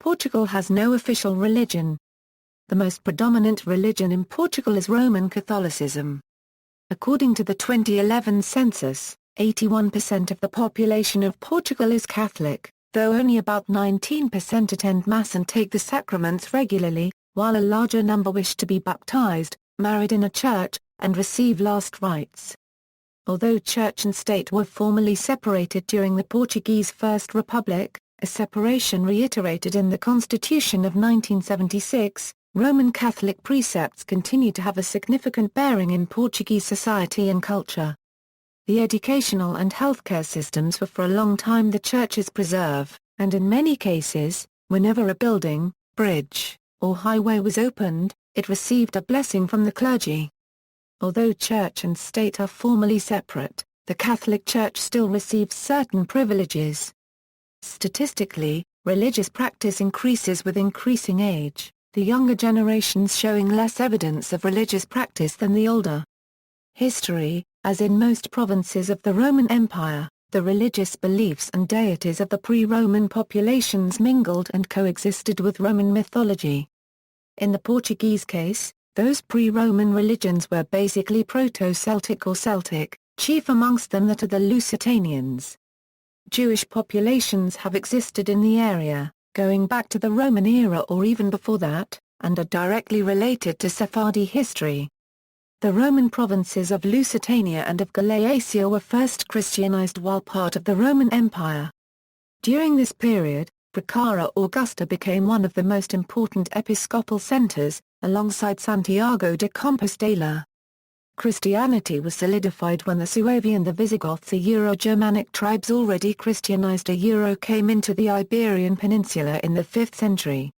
Portugal has no official religion. The most predominant religion in Portugal is Roman Catholicism. According to the 2011 census, 81% of the population of Portugal is Catholic, though only about 19% attend Mass and take the sacraments regularly, while a larger number wish to be baptized, married in a church, and receive last rites. Although church and state were formally separated during the Portuguese First Republic, a separation reiterated in the Constitution of 1976, Roman Catholic precepts continue to have a significant bearing in Portuguese society and culture. The educational and healthcare systems were for a long time the Church's preserve, and in many cases, whenever a building, bridge, or highway was opened, it received a blessing from the clergy. Although Church and state are formally separate, the Catholic Church still receives certain privileges. Statistically, religious practice increases with increasing age, the younger generations showing less evidence of religious practice than the older. History: as in most provinces of the Roman Empire, the religious beliefs and deities of the pre-Roman populations mingled and coexisted with Roman mythology. In the Portuguese case, those pre-Roman religions were basically Proto-Celtic or Celtic, chief amongst them that of the Lusitanians. Jewish populations have existed in the area, going back to the Roman era or even before that, and are directly related to Sephardi history. The Roman provinces of Lusitania and of Galatia were first Christianized while part of the Roman Empire. During this period, Bracara Augusta became one of the most important episcopal centers, alongside Santiago de Compostela. Christianity was solidified when the Suevi and the Visigoths, a Euro-Germanic tribes already Christianized came into the Iberian Peninsula in the 5th century.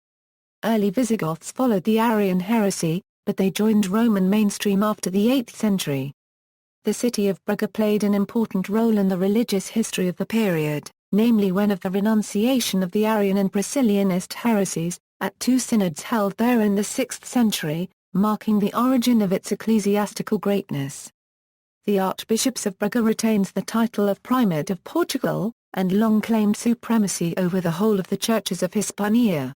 Early Visigoths followed the Arian heresy, but they joined Roman mainstream after the 8th century. The city of Braga played an important role in the religious history of the period, namely when of the renunciation of the Arian and Priscillianist heresies, at two synods held there in the 6th century, marking the origin of its ecclesiastical greatness. The archbishops of Braga retains the title of Primate of Portugal, and long claimed supremacy over the whole of the churches of Hispania.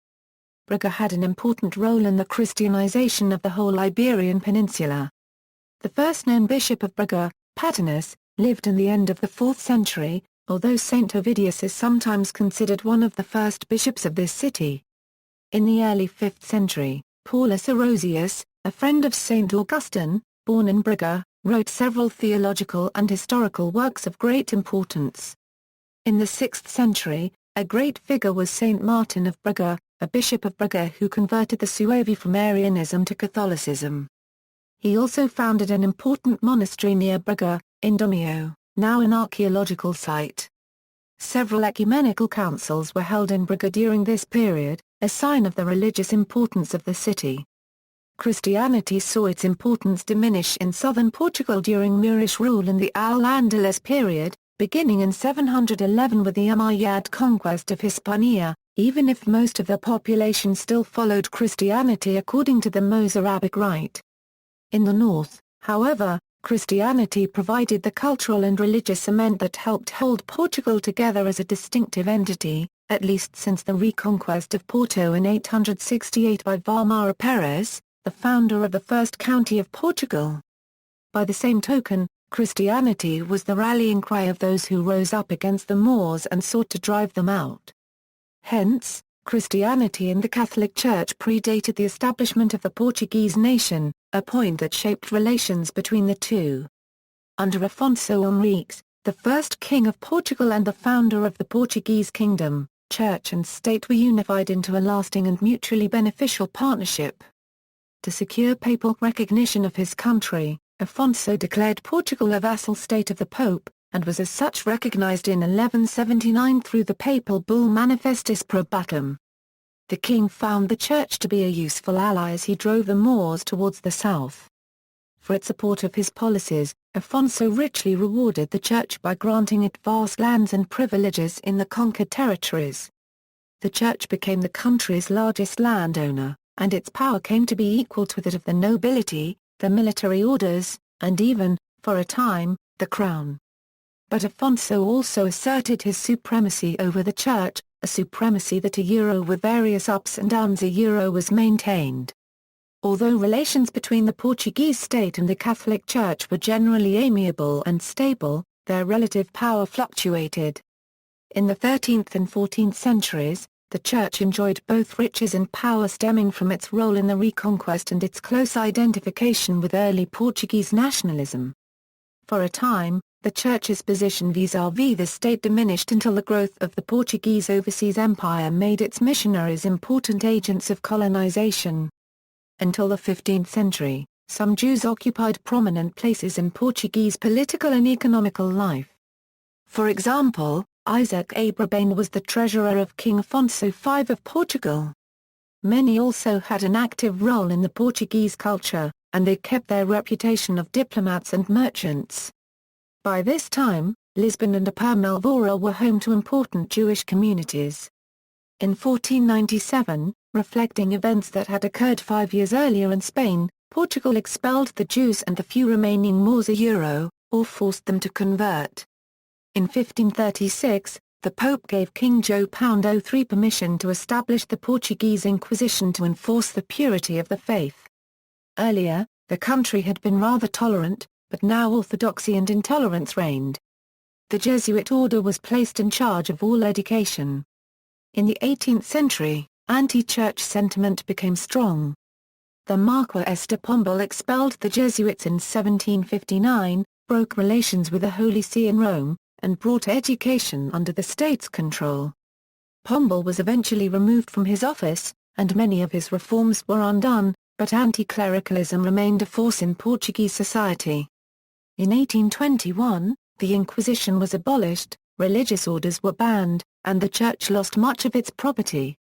Braga had an important role in the Christianization of the whole Iberian Peninsula. The first known bishop of Braga, Patinus, lived in the end of the 4th century, although Saint Ovidius is sometimes considered one of the first bishops of this city. In the early 5th century, Paulus Orosius, a friend of Saint Augustine, born in Braga, wrote several theological and historical works of great importance. In the 6th century, a great figure was Saint Martin of Braga, a bishop of Braga who converted the Suevi from Arianism to Catholicism. He also founded an important monastery near Braga, Indomio, now an archaeological site. Several ecumenical councils were held in Braga during this period, a sign of the religious importance of the city. Christianity saw its importance diminish in southern Portugal during Moorish rule in the Al-Andalus period, beginning in 711 with the Umayyad conquest of Hispania, even if most of the population still followed Christianity according to the Mozarabic rite. In the north, however, Christianity provided the cultural and religious cement that helped hold Portugal together as a distinctive entity, at least since the reconquest of Porto in 868 by Valmara Perez, the founder of the first county of Portugal. By the same token, Christianity was the rallying cry of those who rose up against the Moors and sought to drive them out. Hence, Christianity in the Catholic Church predated the establishment of the Portuguese nation, a point that shaped relations between the two. Under Afonso Henriques, the first king of Portugal and the founder of the Portuguese kingdom, church and state were unified into a lasting and mutually beneficial partnership. To secure papal recognition of his country, Afonso declared Portugal a vassal state of the Pope, and was as such recognized in 1179 through the papal bull Manifestus Probatum. The king found the church to be a useful ally as he drove the Moors towards the south. For its support of his policies, Afonso richly rewarded the church by granting it vast lands and privileges in the conquered territories. The church became the country's largest landowner, and its power came to be equal to that of the nobility, the military orders, and even, for a time, the crown. But Afonso also asserted his supremacy over the church, a supremacy that with various ups and downs was maintained. Although relations between the Portuguese state and the Catholic Church were generally amiable and stable, their relative power fluctuated. In the 13th and 14th centuries, the Church enjoyed both riches and power stemming from its role in the Reconquest and its close identification with early Portuguese nationalism. For a time, the Church's position vis-à-vis the state diminished until the growth of the Portuguese overseas empire made its missionaries important agents of colonization. Until the 15th century, some Jews occupied prominent places in Portuguese political and economical life. For example, Isaac Abrabanel was the treasurer of King Afonso V of Portugal. Many also had an active role in the Portuguese culture, and they kept their reputation of diplomats and merchants. By this time, Lisbon and Upper Malvora were home to important Jewish communities. In 1497, reflecting events that had occurred 5 years earlier in Spain, Portugal expelled the Jews and the few remaining Moors or forced them to convert. In 1536, the Pope gave King João III permission to establish the Portuguese Inquisition to enforce the purity of the faith. Earlier, the country had been rather tolerant, but now orthodoxy and intolerance reigned. The Jesuit order was placed in charge of all education. In the 18th century, anti-church sentiment became strong. The Marquess de Pombal expelled the Jesuits in 1759, broke relations with the Holy See in Rome, and brought education under the state's control. Pombal was eventually removed from his office, and many of his reforms were undone, but anti-clericalism remained a force in Portuguese society. In 1821, the Inquisition was abolished, religious orders were banned, and the Church lost much of its property.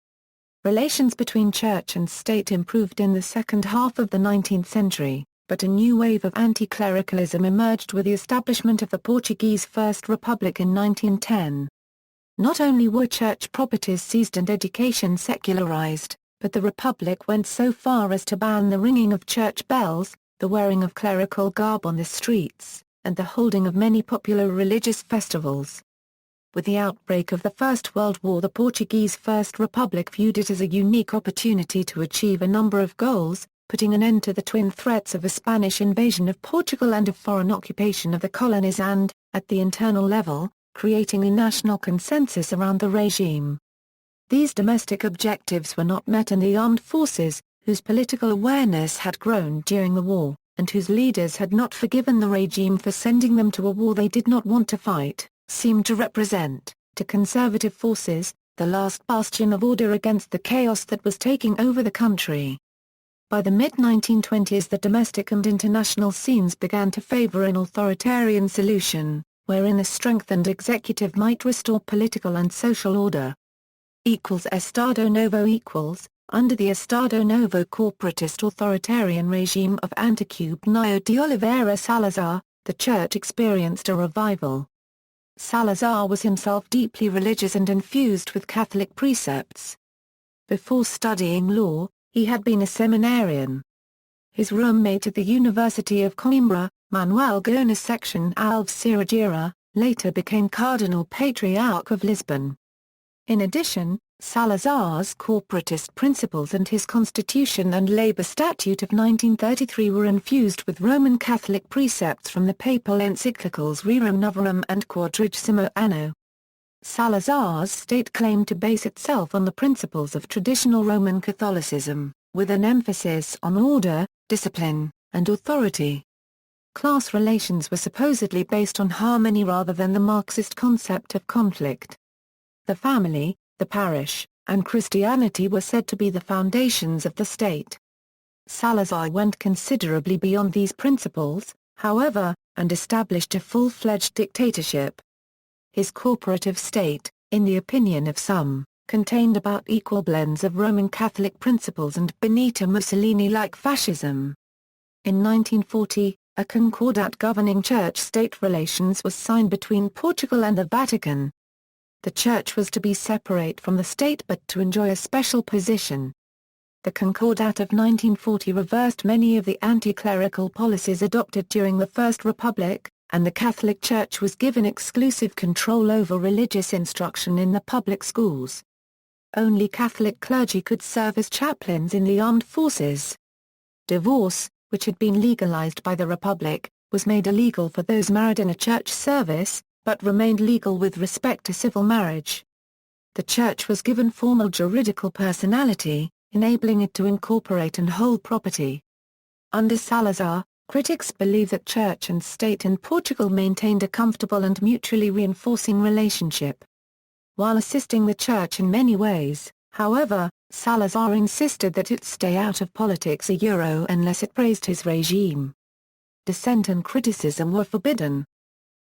Relations between Church and state improved in the second half of the 19th century, but a new wave of anti-clericalism emerged with the establishment of the Portuguese First Republic in 1910. Not only were church properties seized and education secularized, but the Republic went so far as to ban the ringing of church bells, the wearing of clerical garb on the streets, and the holding of many popular religious festivals. With the outbreak of the First World War, the Portuguese First Republic viewed it as a unique opportunity to achieve a number of goals, putting an end to the twin threats of a Spanish invasion of Portugal and of foreign occupation of the colonies and, at the internal level, creating a national consensus around the regime. These domestic objectives were not met, and the armed forces, whose political awareness had grown during the war, and whose leaders had not forgiven the regime for sending them to a war they did not want to fight, seemed to represent, to conservative forces, the last bastion of order against the chaos that was taking over the country. By the mid-1920s, the domestic and international scenes began to favor an authoritarian solution, wherein a strengthened executive might restore political and social order. Estado Novo under the Estado Novo corporatist authoritarian regime of Anticubnio de Oliveira Salazar, the Church experienced a revival. Salazar was himself deeply religious and infused with Catholic precepts. Before studying law, he had been a seminarian. His roommate at the University of Coimbra, Manuel Gomes Section Alves Siragira, later became Cardinal Patriarch of Lisbon. In addition, Salazar's corporatist principles and his Constitution and Labour Statute of 1933 were infused with Roman Catholic precepts from the papal encyclicals Rerum Novarum and Quadragesimo Anno. Salazar's state claimed to base itself on the principles of traditional Roman Catholicism, with an emphasis on order, discipline, and authority. Class relations were supposedly based on harmony rather than the Marxist concept of conflict. The family, the parish, and Christianity were said to be the foundations of the state. Salazar went considerably beyond these principles, however, and established a full-fledged dictatorship. His corporative state, in the opinion of some, contained about equal blends of Roman Catholic principles and Benito Mussolini-like fascism. In 1940, a concordat governing church-state relations was signed between Portugal and the Vatican. The Church was to be separate from the state but to enjoy a special position. The Concordat of 1940 reversed many of the anti-clerical policies adopted during the First Republic, and the Catholic Church was given exclusive control over religious instruction in the public schools. only Catholic clergy could serve as chaplains in the armed forces. Divorce, which had been legalized by the Republic, was made illegal for those married in a church service, but remained legal with respect to civil marriage. The Church was given formal juridical personality, enabling it to incorporate and hold property. Under Salazar, critics believe that Church and state in Portugal maintained a comfortable and mutually reinforcing relationship. While assisting the Church in many ways, however, Salazar insisted that it stay out of politics unless it praised his regime. Dissent and criticism were forbidden.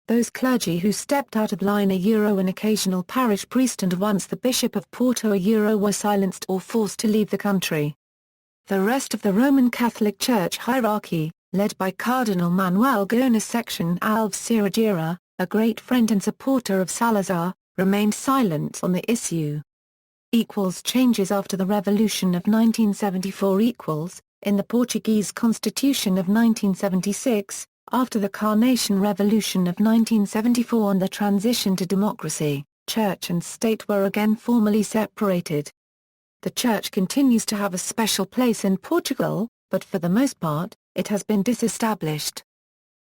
Those clergy who stepped out of line an occasional parish priest and once the Bishop of Porto were silenced or forced to leave the country. The rest of the Roman Catholic Church hierarchy, led by Cardinal Manuel Gomes Section Alves Siragira, a great friend and supporter of Salazar, remained silent on the issue. Changes after the Revolution of 1974 in the Portuguese Constitution of 1976, after the Carnation Revolution of 1974 and the transition to democracy, Church and state were again formally separated. The Church continues to have a special place in Portugal, but for the most part, it has been disestablished.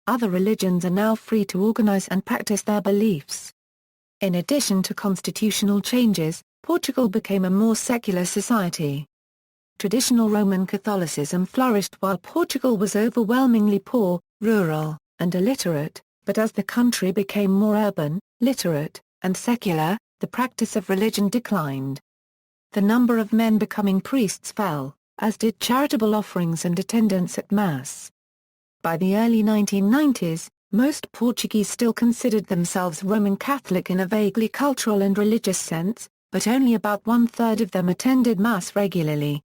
Other religions are now free to organize and practice their beliefs. In addition to constitutional changes, Portugal became a more secular society. Traditional Roman Catholicism flourished while Portugal was overwhelmingly poor, rural, and illiterate, but as the country became more urban, literate, and secular, the practice of religion declined. The number of men becoming priests fell, as did charitable offerings and attendance at Mass. By the early 1990s, most Portuguese still considered themselves Roman Catholic in a vaguely cultural and religious sense, but only about one-third of them attended Mass regularly.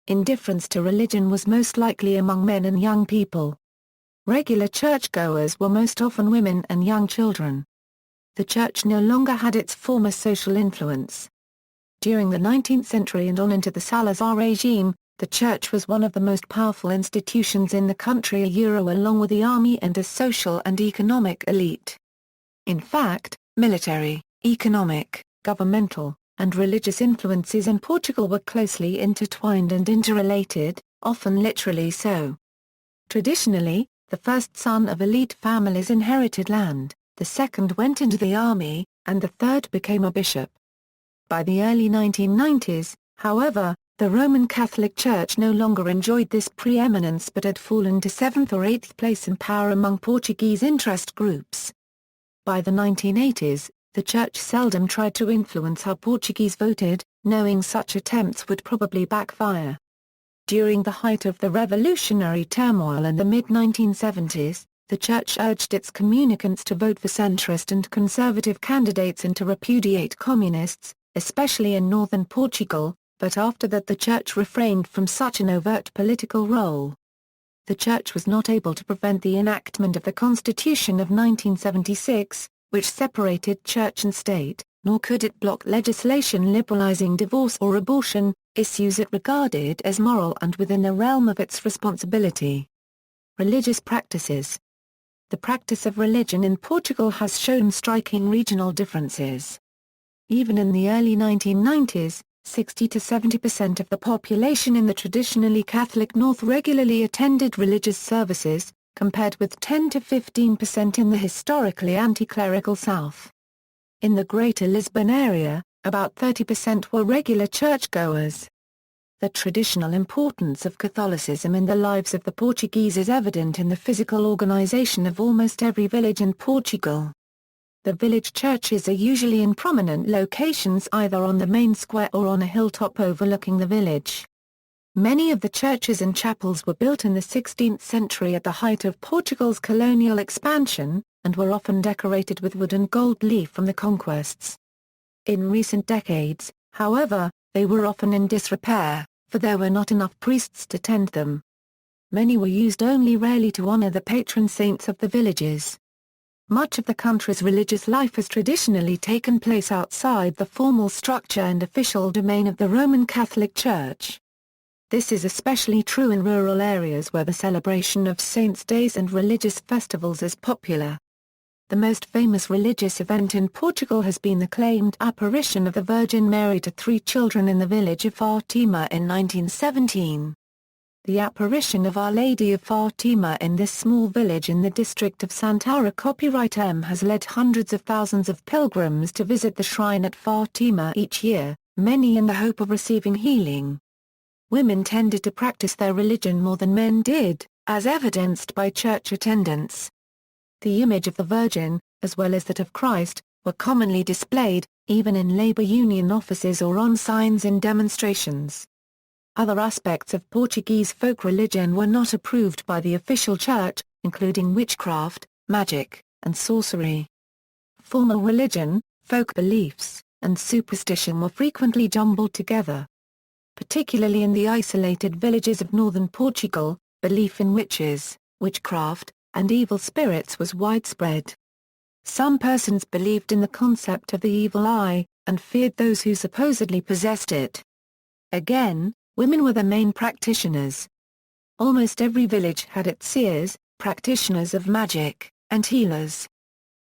Indifference to religion was most likely among men and young people. Regular churchgoers were most often women and young children. The Church no longer had its former social influence. During the 19th century and on into the Salazar regime, the Church was one of the most powerful institutions in the country along with the army and a social and economic elite. In fact, military, economic, governmental, and religious influences in Portugal were closely intertwined and interrelated, often literally so. Traditionally, the first son of elite families inherited land, the second went into the army, and the third became a bishop. By the early 1990s, however, the Roman Catholic Church no longer enjoyed this preeminence but had fallen to 7th or 8th place in power among Portuguese interest groups. By the 1980s, the Church seldom tried to influence how Portuguese voted, knowing such attempts would probably backfire. During the height of the revolutionary turmoil in the mid-1970s, the Church urged its communicants to vote for centrist and conservative candidates and to repudiate communists, especially in northern Portugal, but after that the Church refrained from such an overt political role. The Church was not able to prevent the enactment of the Constitution of 1976, which separated church and state, nor could it block legislation liberalizing divorce or abortion, issues it regarded as moral and within the realm of its responsibility. Religious practices. The practice of religion in Portugal has shown striking regional differences. Even in the early 1990s, 60 to 70% of the population in the traditionally Catholic North regularly attended religious services, compared with 10 to 15% in the historically anti-clerical South. In the Greater Lisbon area, about 30% were regular churchgoers. The traditional importance of Catholicism in the lives of the Portuguese is evident in the physical organization of almost every village in Portugal. The village churches are usually in prominent locations either on the main square or on a hilltop overlooking the village. Many of the churches and chapels were built in the 16th century at the height of Portugal's colonial expansion, and were often decorated with wood and gold leaf from the conquests. In recent decades, however, they were often in disrepair, for there were not enough priests to tend them. Many were used only rarely to honor the patron saints of the villages. Much of the country's religious life has traditionally taken place outside the formal structure and official domain of the Roman Catholic Church. This is especially true in rural areas where the celebration of saints' days and religious festivals is popular. The most famous religious event in Portugal has been the claimed apparition of the Virgin Mary to 3 children in the village of Fatima in 1917. The apparition of Our Lady of Fatima in this small village in the district of Santara copyright M has led hundreds of thousands of pilgrims to visit the shrine at Fatima each year, many in the hope of receiving healing. Women tended to practice their religion more than men did, as evidenced by church attendance. The image of the Virgin, as well as that of Christ, were commonly displayed, even in labor union offices or on signs in demonstrations. Other aspects of Portuguese folk religion were not approved by the official church, including witchcraft, magic, and sorcery. Formal religion, folk beliefs, and superstition were frequently jumbled together. Particularly in the isolated villages of northern Portugal, belief in witches, witchcraft, and evil spirits was widespread. Some persons believed in the concept of the evil eye, and feared those who supposedly possessed it. Again, women were the main practitioners. Almost every village had its seers, practitioners of magic, and healers.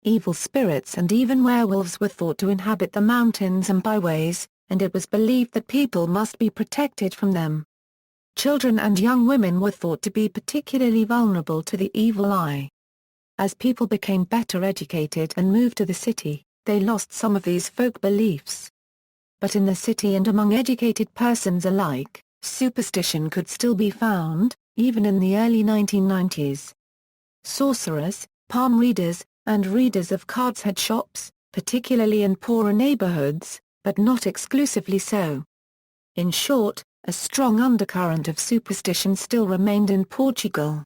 Evil spirits and even werewolves were thought to inhabit the mountains and byways, and it was believed that people must be protected from them. Children and young women were thought to be particularly vulnerable to the evil eye. As people became better educated and moved to the city, they lost some of these folk beliefs. But in the city and among educated persons alike, superstition could still be found, even in the early 1990s. Sorcerers, palm readers, and readers of cards had shops, particularly in poorer neighborhoods, but not exclusively so. In short, a strong undercurrent of superstition still remained in Portugal.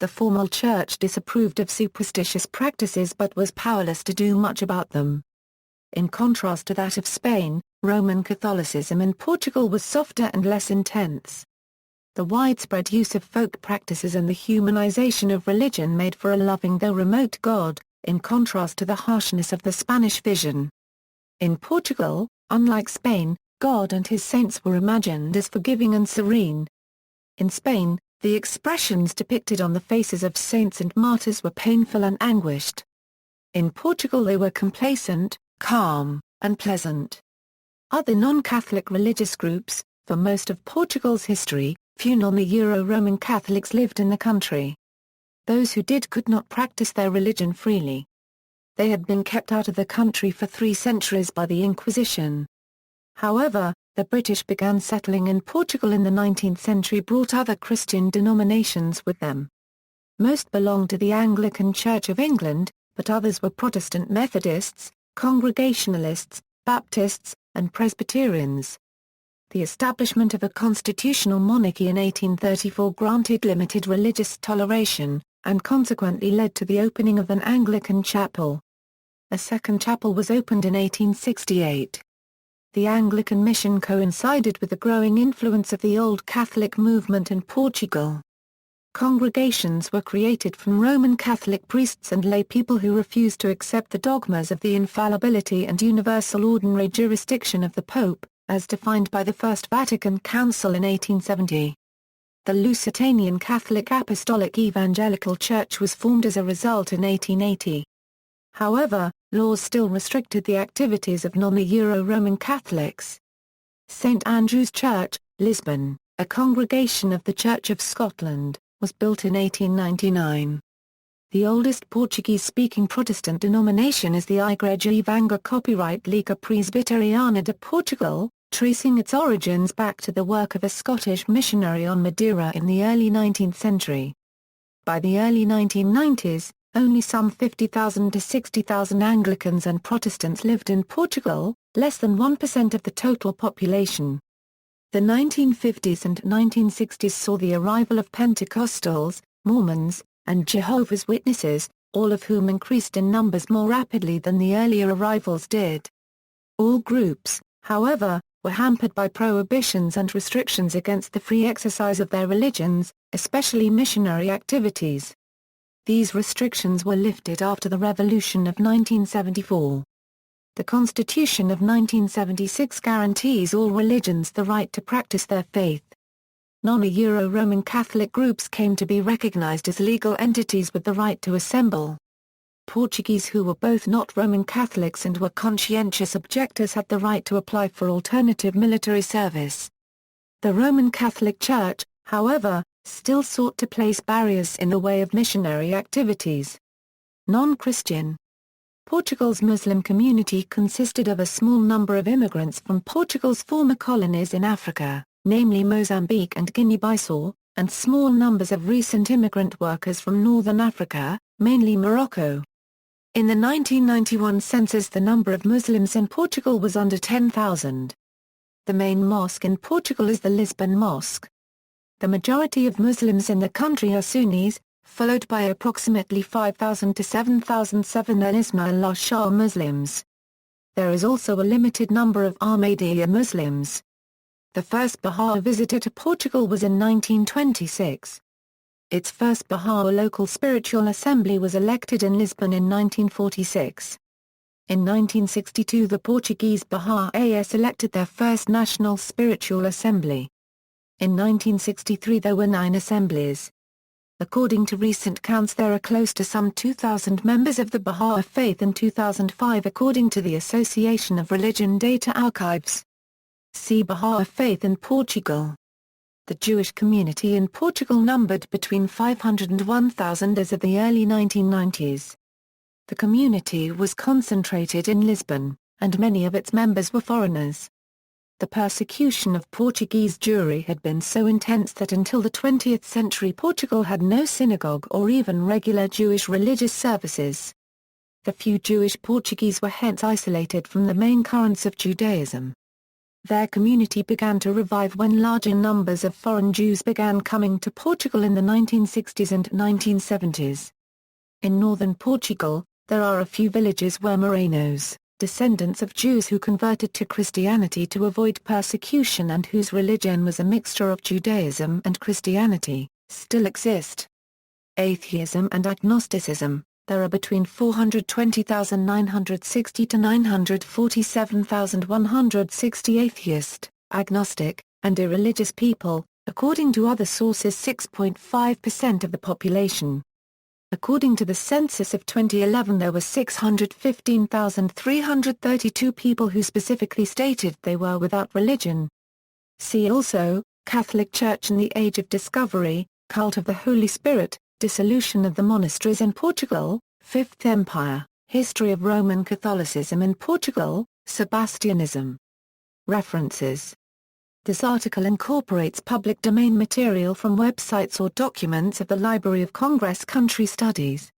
The formal church disapproved of superstitious practices but was powerless to do much about them. In contrast to that of Spain, Roman Catholicism in Portugal was softer and less intense. The widespread use of folk practices and the humanization of religion made for a loving though remote God, in contrast to the harshness of the Spanish vision. In Portugal, unlike Spain, God and his saints were imagined as forgiving and serene. In Spain, the expressions depicted on the faces of saints and martyrs were painful and anguished. In Portugal they were complacent, calm, and pleasant. Other non-Catholic religious groups, for most of Portugal's history, few non-Euro-Roman Catholics lived in the country. Those who did could not practice their religion freely. They had been kept out of the country for 3 centuries by the Inquisition. However, the British began settling in Portugal in the 19th century brought other Christian denominations with them. Most belonged to the Anglican Church of England, but others were Protestant Methodists, Congregationalists, Baptists, and Presbyterians. The establishment of a constitutional monarchy in 1834 granted limited religious toleration, and consequently led to the opening of an Anglican chapel. A second chapel was opened in 1868. The Anglican mission coincided with the growing influence of the Old Catholic movement in Portugal. Congregations were created from Roman Catholic priests and lay people who refused to accept the dogmas of the infallibility and universal ordinary jurisdiction of the Pope, as defined by the First Vatican Council in 1870. The Lusitanian Catholic Apostolic Evangelical Church was formed as a result in 1880. However, laws still restricted the activities of non-Euro-Roman Catholics. St Andrew's Church, Lisbon, a congregation of the Church of Scotland, was built in 1899. The oldest Portuguese-speaking Protestant denomination is the Igreja Evangélica Presbiteriana de Portugal, tracing its origins back to the work of a Scottish missionary on Madeira in the early 19th century. By the early 1990s, only some 50,000 to 60,000 Anglicans and Protestants lived in Portugal, less than 1% of the total population. The 1950s and 1960s saw the arrival of Pentecostals, Mormons, and Jehovah's Witnesses, all of whom increased in numbers more rapidly than the earlier arrivals did. All groups, however, were hampered by prohibitions and restrictions against the free exercise of their religions, especially missionary activities. These restrictions were lifted after the Revolution of 1974. The Constitution of 1976 guarantees all religions the right to practice their faith. Non-Euro-Roman Catholic groups came to be recognized as legal entities with the right to assemble. Portuguese who were both not Roman Catholics and were conscientious objectors had the right to apply for alternative military service. The Roman Catholic Church, however, still sought to place barriers in the way of missionary activities. Non-Christian. Portugal's Muslim community consisted of a small number of immigrants from Portugal's former colonies in Africa, namely Mozambique and Guinea-Bissau, and small numbers of recent immigrant workers from northern Africa, mainly Morocco. In the 1991 census, the number of Muslims in Portugal was under 10,000. The main mosque in Portugal is the Lisbon Mosque. The majority of Muslims in the country are Sunnis, followed by approximately 5,000 to 7,007 Ismail Shah Muslims. There is also a limited number of Ahmadiyya Muslims. The first Bahá'í visitor to Portugal was in 1926. Its first Bahá'í local spiritual assembly was elected in Lisbon in 1946. In 1962 the Portuguese Baha'is elected their first national spiritual assembly. In 1963 there were 9 assemblies. According to recent counts there are close to some 2,000 members of the Bahá'í faith in 2005 according to the Association of Religion Data Archives. See Bahá'í faith in Portugal. The Jewish community in Portugal numbered between 500 and 1,000 as of the early 1990s. The community was concentrated in Lisbon, and many of its members were foreigners. The persecution of Portuguese Jewry had been so intense that until the 20th century Portugal had no synagogue or even regular Jewish religious services. The few Jewish Portuguese were hence isolated from the main currents of Judaism. Their community began to revive when larger numbers of foreign Jews began coming to Portugal in the 1960s and 1970s. In northern Portugal, there are a few villages where Morenos, descendants of Jews who converted to Christianity to avoid persecution and whose religion was a mixture of Judaism and Christianity, still exist. Atheism and agnosticism. There are between 420,960 to 947,160 atheist, agnostic, and irreligious people, according to other sources 6.5% of the population. According to the census of 2011 there were 615,332 people who specifically stated they were without religion. See also, Catholic Church in the Age of Discovery, Cult of the Holy Spirit, Dissolution of the Monasteries in Portugal, Fifth Empire, History of Roman Catholicism in Portugal, Sebastianism. References. This article incorporates public domain material from websites or documents of the Library of Congress Country Studies.